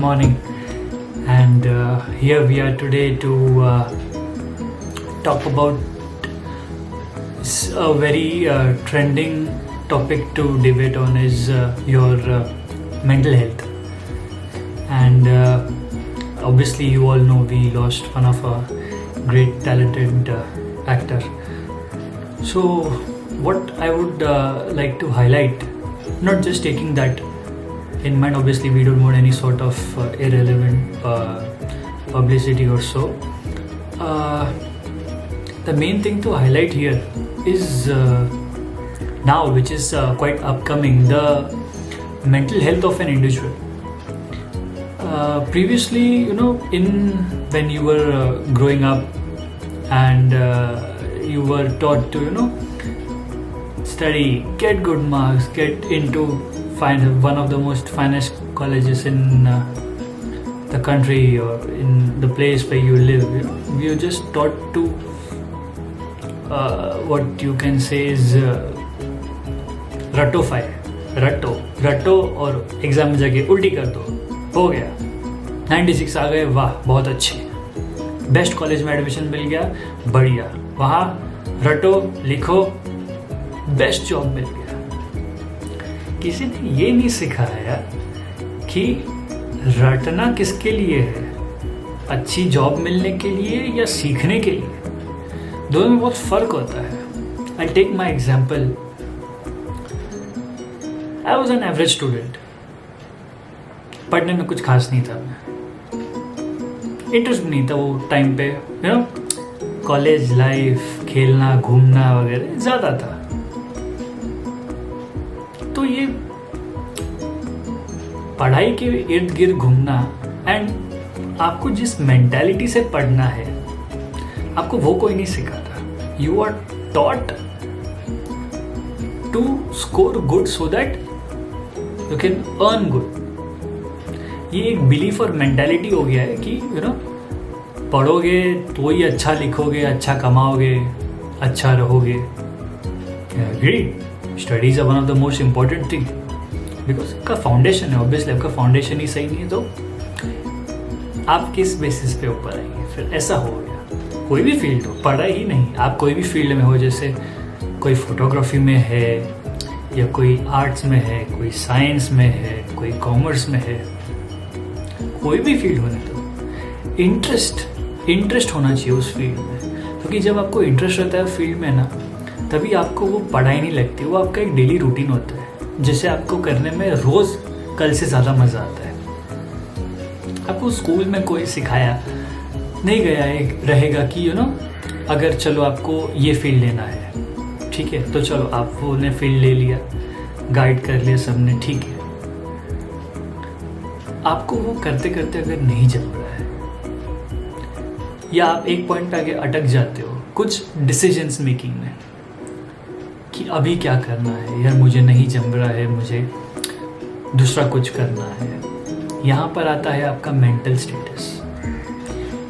morning, and here we are today to talk about a very trending topic to debate on is your mental health. And obviously, you all know we lost one of our great talented actor. So, what I would like to highlight, not just taking that in mind, obviously we don't want any sort of irrelevant publicity or so. The main thing to highlight here is now, which is quite upcoming, the mental health of an individual. Previously, when you were growing up and you were taught to, study, get good marks, get into one of the most finest colleges in the country or in the place where you live. You're just taught to what you can say is रटो और exam में जाके उल्टी कर दो, हो गया 96 आ गए, वाह बहुत अच्छे, बेस्ट कॉलेज में एडमिशन मिल गया, बढ़िया, वहाँ रटो लिखो, बेस्ट जॉब मिल गया। किसी ने ये नहीं सिखाया कि रटना किसके लिए है, अच्छी जॉब मिलने के लिए या सीखने के लिए। दोनों में बहुत फर्क होता है। I take my example, I was an average student, पढ़ने में कुछ खास नहीं था, इंटरेस्ट भी नहीं था वो टाइम पे, कॉलेज लाइफ, खेलना घूमना वगैरह ज़्यादा था। तो ये पढ़ाई के इर्द गिर्द घूमना एंड आपको जिस मेंटालिटी से पढ़ना है, आपको वो कोई नहीं सिखाता। You are taught to score good so that you can earn good. ये एक बिलीफ और मेंटालिटी हो गया है कि पढ़ोगे तो ही अच्छा लिखोगे, अच्छा कमाओगे, अच्छा रहोगे। Agreed, studies are one of the most important thing, because आपका फाउंडेशन है। ऑब्वियसली आपका फाउंडेशन ही सही नहीं है तो आप किस बेसिस पे ऊपर आएंगे। फिर ऐसा हो गया, कोई भी फील्ड हो, पढ़ाई ही नहीं, आप कोई भी फील्ड में हो, जैसे कोई फोटोग्राफी में है या कोई आर्ट्स में है, कोई साइंस में है, कोई कॉमर्स में है, कोई भी फील्ड होने तो इंटरेस्ट होना चाहिए उस फील्ड में। क्योंकि जब आपको इंटरेस्ट रहता है फील्ड में ना, तभी आपको वो पढ़ाई नहीं लगती, वो आपका एक डेली रूटीन होता है जिसे आपको करने में रोज़ कल से ज़्यादा मज़ा आता है। आपको स्कूल में कोई सिखाया नहीं गया रहेगा कि अगर चलो आपको ये फील्ड लेना है, ठीक है, तो चलो आप वो ने फील्ड ले लिया, गाइड कर लिया सबने, ठीक है। आपको वो करते करते अगर नहीं जम रहा है या आप एक पॉइंट पे आगे अटक जाते हो कुछ डिसीजंस मेकिंग में कि अभी क्या करना है, यार मुझे नहीं जम रहा है, मुझे दूसरा कुछ करना है, यहाँ पर आता है आपका मेंटल स्टेटस।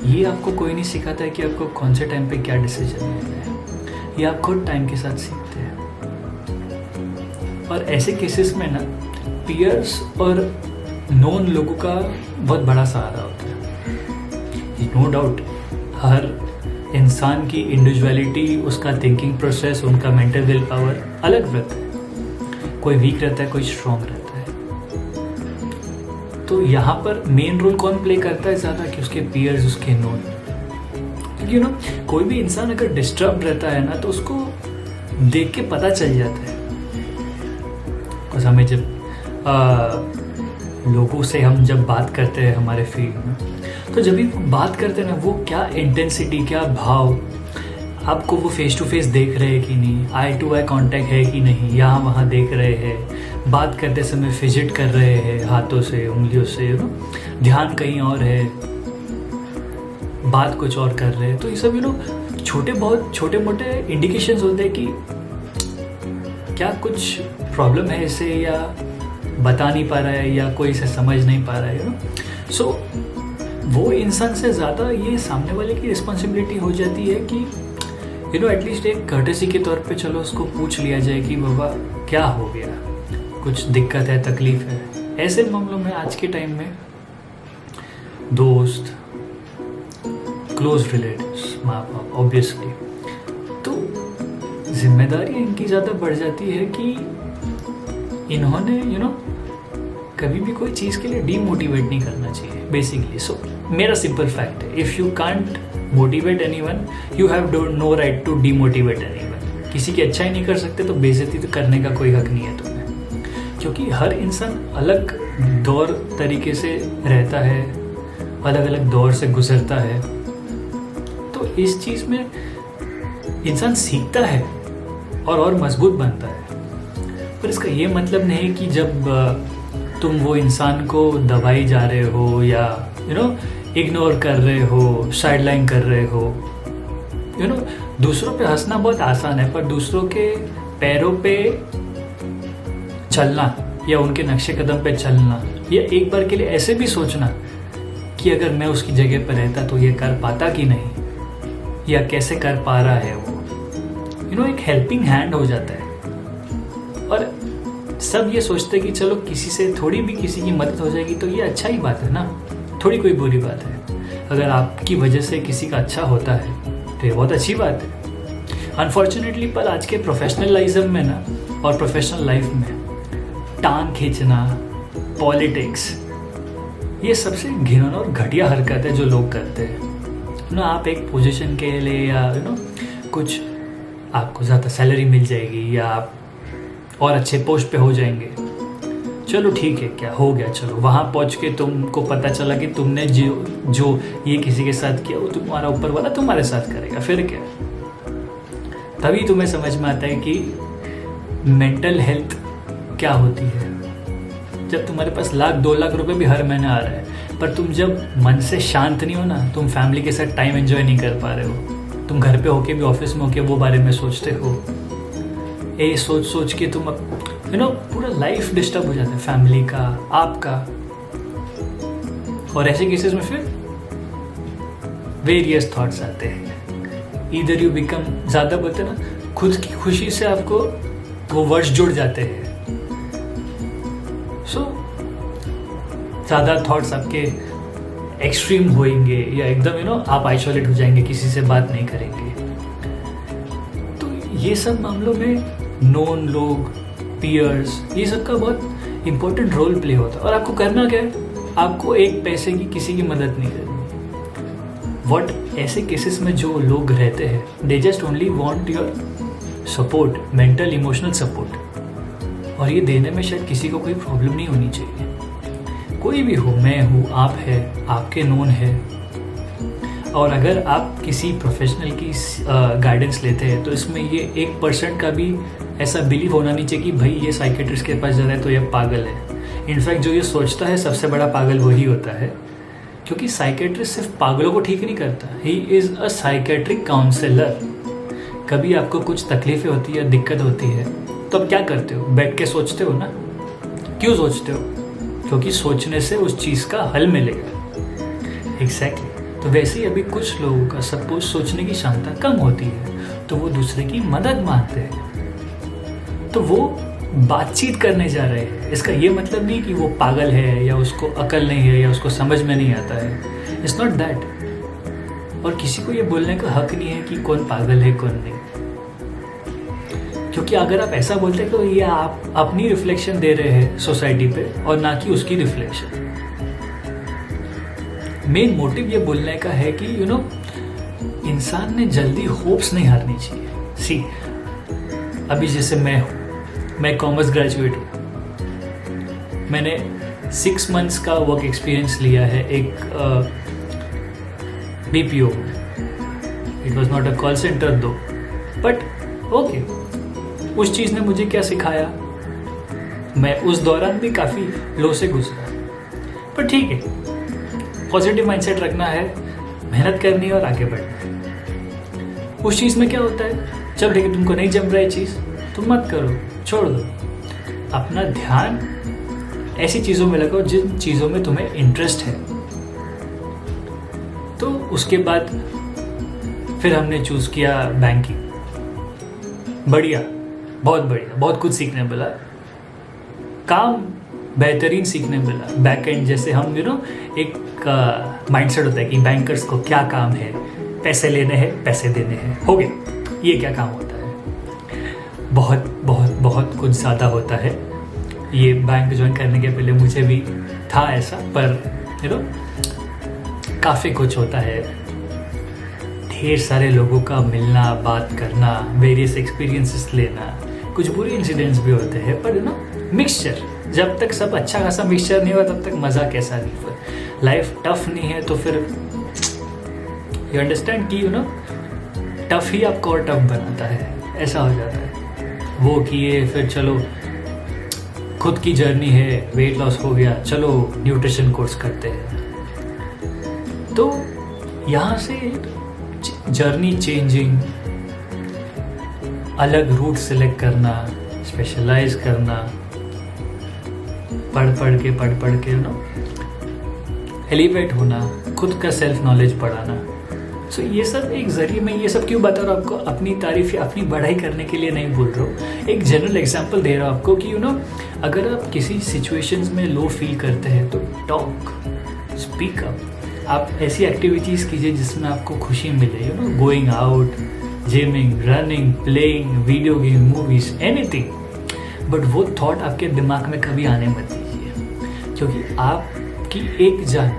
ये आपको कोई नहीं सिखाता है कि आपको कौन से टाइम पे क्या डिसीजन लेना है, ये आप खुद टाइम के साथ सीखते हैं। और ऐसे केसेस में ना पीयर्स और नोन लोगों का बहुत बड़ा सहारा होता है। नो डाउट हर इंसान की इंडिविजुअलिटी, उसका थिंकिंग प्रोसेस, उनका मेंटल विल पावर अलग रहता है, कोई वीक रहता है, कोई स्ट्रॉन्ग रहता है। तो यहाँ पर मेन रोल कौन प्ले करता है ज़्यादा, कि उसके पीयर्स, उसके नोन। क्योंकि कोई भी इंसान अगर डिस्टर्ब रहता है ना, तो उसको देख के पता चल जाता है। बस हमें जब लोगों से हम जब बात करते हैं हमारे फील्ड में, तो जब भी बात करते हैं ना, वो क्या इंटेंसिटी, क्या भाव, आपको वो फेस टू फेस देख रहे हैं कि नहीं, आई टू आई कांटेक्ट है कि नहीं, यहाँ वहाँ देख रहे हैं, बात करते समय फिजिट कर रहे हैं हाथों से, उंगलियों से, ध्यान कहीं और है, बात कुछ और कर रहे हैं। तो ये सब बहुत छोटे मोटे इंडिकेशंस होते हैं कि क्या कुछ प्रॉब्लम है इसे, या बता नहीं पा रहा है, या कोई इसे समझ नहीं पा रहा है। सो वो इंसान से ज़्यादा ये सामने वाले की रिस्पॉन्सिबिलिटी हो जाती है कि एटलीस्ट एक कर्टेसी के तौर पे चलो उसको पूछ लिया जाए कि बाबा क्या हो गया, कुछ दिक्कत है, तकलीफ है। ऐसे मामलों में आज के टाइम में दोस्त, क्लोज रिलेटिव्स, माँ बाप, ऑब्वियसली। तो जिम्मेदारी इनकी ज़्यादा बढ़ जाती है कि इन्होंने कभी भी कोई चीज़ के लिए डीमोटिवेट नहीं करना चाहिए बेसिकली। सो मेरा सिंपल फैक्ट है, if you can't motivate anyone, you have no right to demotivate anyone. किसी की अच्छाई नहीं कर सकते तो बेइज्जती तो करने का कोई हक नहीं है तुम्हें, क्योंकि हर इंसान अलग दौर तरीके से रहता है, अलग अलग दौर से गुजरता है। तो इस चीज़ में इंसान सीखता है और मजबूत बनता है। पर इसका ये मतलब नहीं कि जब तुम वो इंसान को दबाई जा रहे हो या इग्नोर कर रहे हो, साइडलाइन कर रहे हो। दूसरों पे हंसना बहुत आसान है, पर दूसरों के पैरों पे चलना या उनके नक्शे कदम पे चलना, या एक बार के लिए ऐसे भी सोचना कि अगर मैं उसकी जगह पर रहता तो ये कर पाता कि नहीं, या कैसे कर पा रहा है वो, एक हेल्पिंग हैंड हो जाता है। और सब ये सोचते हैं कि चलो किसी से थोड़ी भी किसी की मदद हो जाएगी तो ये अच्छा ही बात है ना, थोड़ी कोई बुरी बात है। अगर आपकी वजह से किसी का अच्छा होता है तो ये बहुत अच्छी बात है। अनफॉर्चुनेटली पर आज के प्रोफेशनलिज्म में ना और प्रोफेशनल लाइफ में टांग खींचना, पॉलिटिक्स, ये सबसे घिनौना और घटिया हरकत है जो लोग करते हैं। आप एक पोजीशन के लिए या कुछ आपको ज़्यादा सैलरी मिल जाएगी या आप और अच्छे पोस्ट पे हो जाएंगे, चलो ठीक है, क्या हो गया, चलो वहाँ पहुँच के तुमको पता चला कि तुमने जो ये किसी के साथ किया वो तुम्हारा ऊपर वाला तुम्हारे साथ करेगा, फिर क्या। तभी तुम्हें समझ में आता है कि मेंटल हेल्थ क्या होती है। जब तुम्हारे पास 1-2 लाख रुपए भी हर महीने आ रहे हैं, पर तुम जब मन से शांत नहीं हो ना, तुम फैमिली के साथ टाइम एंजॉय नहीं कर पा रहे हो, तुम घर पे होके भी ऑफिस में होके वो बारे में सोचते हो, ये सोच के तुम पूरा लाइफ डिस्टर्ब हो जाता है, फैमिली का, आपका। और ऐसे केसेस में फिर वेरियस थॉट्स आते हैं। इधर यू बिकम, ज़्यादा बोलते ना, खुद की खुशी से आपको वो वर्ड्स जुड़ जाते हैं। सो ज़्यादा थॉट्स आपके एक्सट्रीम होएंगे या एकदम आप आइसोलेट हो जाएंगे, किसी से बात नहीं करेंगे। तो ये सब मामलों में नोन लोग, पीयर्स, ये सब का बहुत इंपॉर्टेंट रोल प्ले होता है। और आपको करना क्या है, आपको एक पैसे की किसी की मदद नहीं करनी। व्हाट ऐसे केसेस में जो लोग रहते हैं, they just only want your support, mental emotional support. और ये देने में शायद किसी को कोई प्रॉब्लम नहीं होनी चाहिए। कोई भी हो, मैं हूँ, आप है, आपके नोन है। और अगर आप किसी प्रोफेशनल की गाइडेंस लेते हैं तो इसमें ये 1% का भी ऐसा बिलीव होना नहीं चाहिए कि भाई ये साइकेट्रिस्ट के पास जा रहा है तो ये पागल है। इनफैक्ट जो ये सोचता है सबसे बड़ा पागल वही होता है, क्योंकि साइकेट्रिस्ट सिर्फ पागलों को ठीक नहीं करता, he is a psychiatric counsellor. कभी आपको कुछ तकलीफें होती है, दिक्कत होती है, तो आप क्या करते हो, बैठ के सोचते हो ना। क्यों सोचते हो? क्योंकि सोचने से उस चीज़ का हल मिलेगा। एग्जैक्टली। तो वैसे ही अभी कुछ लोगों का सपोज सोचने की क्षमता कम होती है तो वो दूसरे की मदद मांगते हैं, तो वो बातचीत करने जा रहे हैं। इसका ये मतलब नहीं कि वो पागल है या उसको अकल नहीं है या उसको समझ में नहीं आता है। It's not that. और किसी को ये बोलने का हक नहीं है कि कौन पागल है कौन नहीं, क्योंकि अगर आप ऐसा बोलते हैं तो ये आप अपनी रिफ्लेक्शन दे रहे हैं सोसाइटी पे और ना कि उसकी रिफ्लेक्शन। मेन मोटिव ये बोलने का है कि इंसान ने जल्दी होप्स नहीं हारनी चाहिए। सी, अभी जैसे मैं कॉमर्स ग्रेजुएट हूँ, मैंने 6 मंथ्स का वर्क एक्सपीरियंस लिया है एक BPO। It was not a call centre दो, बट ओके, उस चीज़ ने मुझे क्या सिखाया, मैं उस दौरान भी काफ़ी लो से गुजरा, पर ठीक है, पॉजिटिव माइंडसेट रखना है, मेहनत करनी है और आगे बढ़ना है। उस चीज़ में क्या होता है, चल ठीक है, तुमको नहीं जम रहा है चीज़, तुम मत करो, छोड़ दो। अपना ध्यान ऐसी चीज़ों में लगाओ जिन चीज़ों में तुम्हें इंटरेस्ट है। तो उसके बाद फिर हमने चूज़ किया बैंकिंग। बढ़िया, बहुत बढ़िया, बहुत कुछ सीखने मिला। काम बेहतरीन सीखने मिला। बैक एंड जैसे हम एक माइंडसेट होता है कि बैंकर्स को क्या काम है, पैसे लेने हैं, पैसे देने हैं, हो गया, ये क्या काम होता है। बहुत बहुत बहुत कुछ ज़्यादा होता है। ये बैंक ज्वाइन करने के पहले मुझे भी था ऐसा, पर काफ़ी कुछ होता है। ढेर सारे लोगों का मिलना, बात करना, वेरियस एक्सपीरियंसेस लेना, कुछ बुरे इंसिडेंट्स भी होते हैं, पर मिक्सचर। जब तक सब अच्छा खासा मिक्सचर नहीं हुआ तब तक मज़ा कैसा नहीं। फिर लाइफ टफ नहीं है तो फिर यू अंडरस्टैंड कि टफ ही आपको और टफ बनाता है, ऐसा हो जाता है। वो किए, फिर चलो खुद की जर्नी है, वेट लॉस हो गया, चलो न्यूट्रिशन कोर्स करते हैं। तो यहाँ से जर्नी चेंजिंग, अलग रूट सेलेक्ट करना, स्पेशलाइज करना, पढ़ पढ़ के एलिवेट होना, खुद का सेल्फ नॉलेज बढ़ाना। सो ये सब एक जरिए, मैं ये सब क्यों बता रहा हूँ आपको, अपनी तारीफ या अपनी बढ़ाई करने के लिए नहीं बोल रहा हूँ। एक जनरल एग्जांपल दे रहा हूँ आपको कि अगर आप किसी सिचुएशंस में लो फील करते हैं तो टॉक, स्पीक अप। आप ऐसी एक्टिविटीज़ कीजिए जिसमें आपको खुशी मिले, going out, gymming, running, playing, video game, movies, anything. But वो थॉट आपके दिमाग में कभी आने मत दीजिए, क्योंकि आपकी एक जान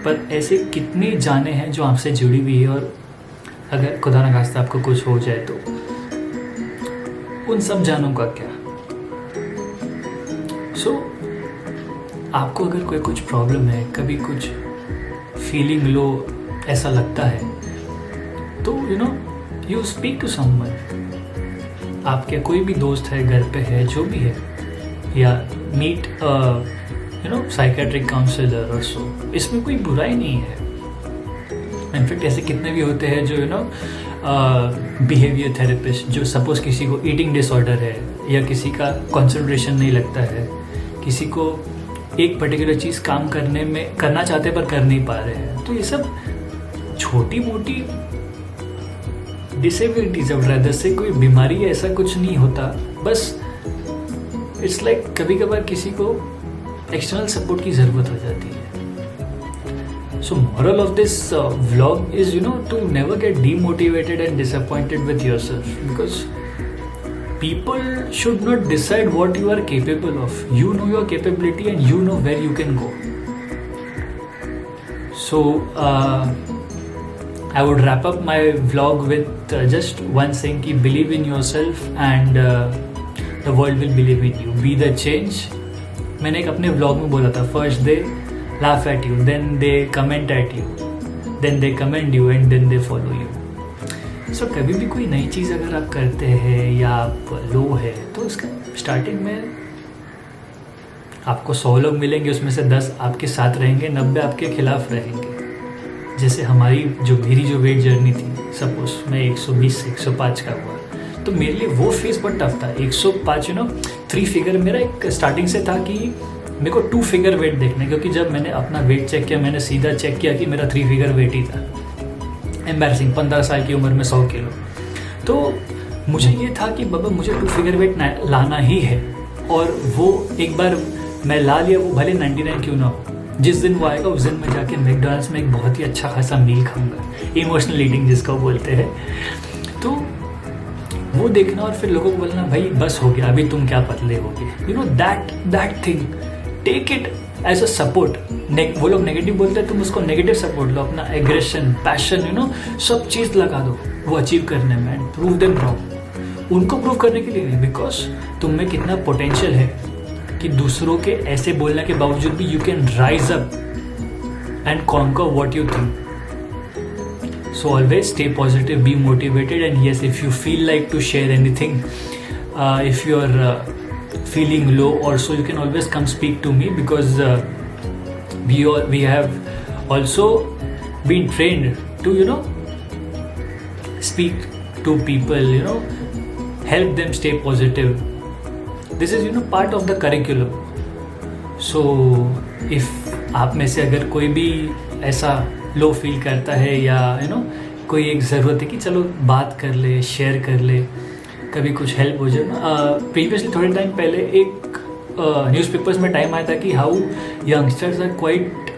पर ऐसे कितनी जानें हैं जो आपसे जुड़ी हुई है, और अगर खुदा न खास्ता आपको कुछ हो जाए तो उन सब जानों का क्या। सो आपको अगर कोई कुछ प्रॉब्लम है, कभी कुछ फीलिंग लो ऐसा लगता है, तो यू स्पीक टू समवन। आपके कोई भी दोस्त है, घर पे है, जो भी है, या मीट साइकेट्रिक काउंसलर और सो। इसमें कोई बुराई नहीं है। इनफैक्ट ऐसे कितने भी होते हैं जो बिहेवियर थेरेपिस्ट, जो सपोज किसी को ईटिंग डिसऑर्डर है, या किसी का कंसंट्रेशन नहीं लगता है, किसी को एक पर्टिकुलर चीज़ काम करना चाहते पर कर नहीं पा रहे हैं। तो ये सब छोटी मोटी डिसेबिलिटीज, अब रैदर से कोई बीमारी ऐसा कुछ नहीं होता। बस इट्स लाइक कभी कभार किसी को एक्सटर्नल सपोर्ट की ज़रूरत हो जाती है। So moral of this vlog is to never get demotivated and disappointed with yourself, because people should not decide what you are capable of. You know your capability and you know where you can go. So I would wrap up my vlog with just one saying ki believe in yourself and the world will believe in you. Be the change. मैंने एक अपने vlog में बोला था, first they laugh at you, then they comment at you, then they commend you and then they follow you. So कभी भी कोई नई चीज़ अगर आप करते हैं या आप लो है तो उसका स्टार्टिंग में आपको 100 लोग मिलेंगे, उसमें से 10 आपके साथ रहेंगे, 90 आपके खिलाफ रहेंगे। जैसे मेरी जो वेट जर्नी थी, सपोज मैं 120 से 105 का हुआ, तो मेरे लिए वो फेस बहुत टफ था। 105 3 फिगर मेरा एक स्टार्टिंग से था कि मेरे को 2 फिगर वेट देखना, क्योंकि जब मैंने अपना वेट चेक किया, मैंने सीधा चेक किया कि मेरा 3 फिगर वेट ही था। एम्बैरसिंग, 15 साल की उम्र में 100 किलो। तो मुझे ये था कि बाबा मुझे 2 फिगर वेट लाना ही है, और वो एक बार मैं ला लिया, वो भले 99 क्यों ना हो। जिस दिन वो आएगा उस दिन मैं जाके मैकडॉनल्ड्स में एक बहुत ही अच्छा खासा मील खाऊंगा, इमोशनल ईटिंग जिसको बोलते हैं। तो वो देखना और फिर लोगों को बोलना भाई बस हो गया, अभी तुम क्या पतले होगे, that thing, take it as a support. वो लोग नेगेटिव बोलते हैं, तुम उसको नेगेटिव सपोर्ट लो, अपना एग्रेशन, पैशन, सब चीज़ लगा दो वो अचीव करने में, एंड प्रूव देम रॉन्ग। उनको प्रूव करने के लिए नहीं, बिकॉज तुम में कितना पोटेंशियल है कि दूसरों के ऐसे बोलने के बावजूद भी you can rise up and conquer what you think. So always stay positive, be motivated, and yes, if you feel like to share anything, if you are feeling low also, you can always come speak to me, because we have also been trained to speak to people, help them stay positive. This is part of the curriculum. So if आप में से अगर कोई भी ऐसा low feel करता है, या कोई एक ज़रूरत है कि चलो बात कर ले, शेयर कर ले, कभी कुछ हेल्प हो जाए। प्रीवियसली थोड़े टाइम पहले एक न्यूज़पेपर्स में टाइम आया था कि how youngsters are quite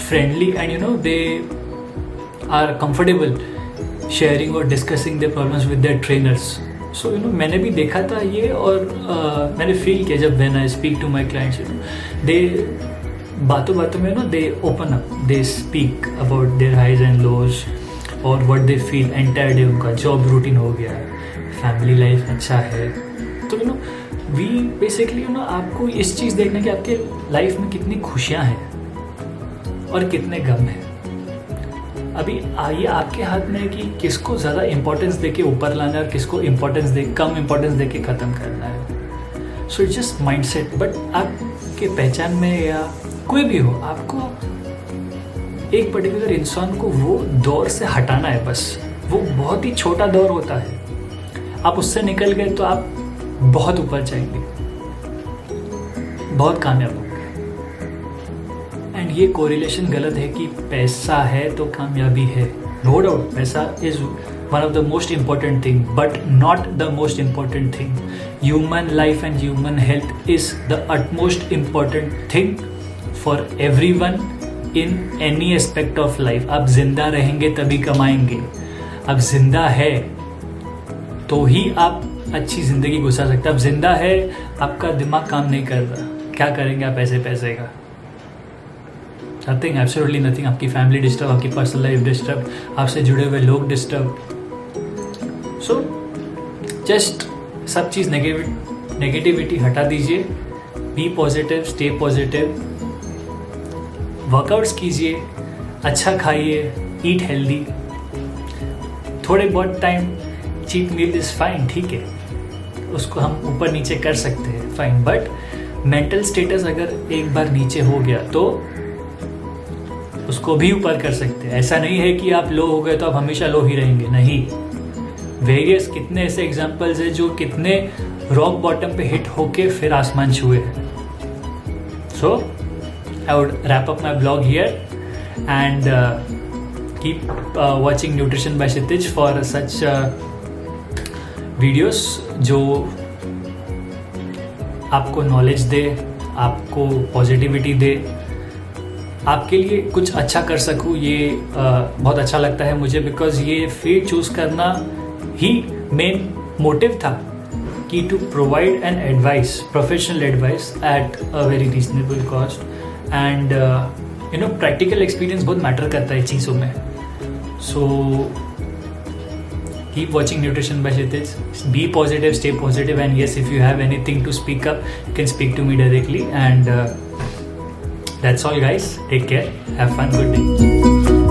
friendly and they are comfortable sharing और discussing their problems with their trainers. So मैंने भी देखा था ये, और मैंने फील किया जब when I speak to my clients, they बातों बातों में they open up, they speak about their highs and lows और what they feel entire day. उनका जॉब रूटीन हो गया है, फैमिली लाइफ अच्छा है. तो वी बेसिकली आपको इस चीज़ देखना कि आपके लाइफ में कितनी खुशियाँ हैं और कितने गम हैं. अभी ये आपके हाथ में है कि किसको ज़्यादा इम्पोर्टेंस दे के ऊपर लाना है और किसको कम इम्पोर्टेंस दे के ख़त्म करना है. So it's just mind set. But आपके पहचान में या कोई भी हो, आपको एक पर्टिकुलर इंसान को वो दौर से हटाना है. बस वो बहुत ही छोटा दौर होता है, आप उससे निकल गए तो आप बहुत ऊपर जाएंगे, बहुत कामयाब होंगे. एंड ये कोरिलेशन गलत है कि पैसा है तो कामयाबी है. नो डाउट पैसा is one of the most important thing, but not the most important thing. Human life and human health is the utmost important thing for everyone in any aspect of life. आप जिंदा रहेंगे तभी कमाएंगे. आप जिंदा है तो ही आप अच्छी ज़िंदगी गुजार सकते हैं. अब जिंदा है, आपका दिमाग काम नहीं कर रहा, क्या करेंगे आप पैसे का? Nothing, absolutely nothing. आपकी फैमिली डिस्टर्ब, आपकी पर्सनल लाइफ डिस्टर्ब, आपसे जुड़े हुए लोग डिस्टर्ब. सो जस्ट सब चीज़ नेगेटिविटी हटा दीजिए. Be positive, stay positive, workouts कीजिए, अच्छा खाइए, ईट हेल्दी. थोड़े बहुत time cheat meal is fine, ठीक है, उसको हम ऊपर नीचे कर सकते हैं, फाइन. बट मेंटल स्टेटस अगर एक बार नीचे हो गया तो उसको भी ऊपर कर सकते हैं. ऐसा नहीं है कि आप लो हो गए तो आप हमेशा लो ही रहेंगे, नहीं. वेरियस कितने ऐसे एग्जांपल्स हैं जो कितने रॉक बॉटम पे हिट होके फिर आसमान छुए हैं. So I would wrap up my blog here and keep watching nutrition by Kshitij for such videos जो आपको नॉलेज दे, आपको पॉजिटिविटी दे, आपके लिए कुछ अच्छा कर सकूँ. ये बहुत अच्छा लगता है मुझे, बिकॉज ये फील्ड चूज़ करना ही मेन मोटिव था कि to provide an advice, professional advice at a very reasonable cost. And practical experience बहुत मैटर करता है चीज़ों में. सो keep watching Nutrition by Kshitij. Be positive, stay positive, and yes, if you have anything to speak up, you can speak to me directly. And that's all, guys. Take care. Have fun. Good day.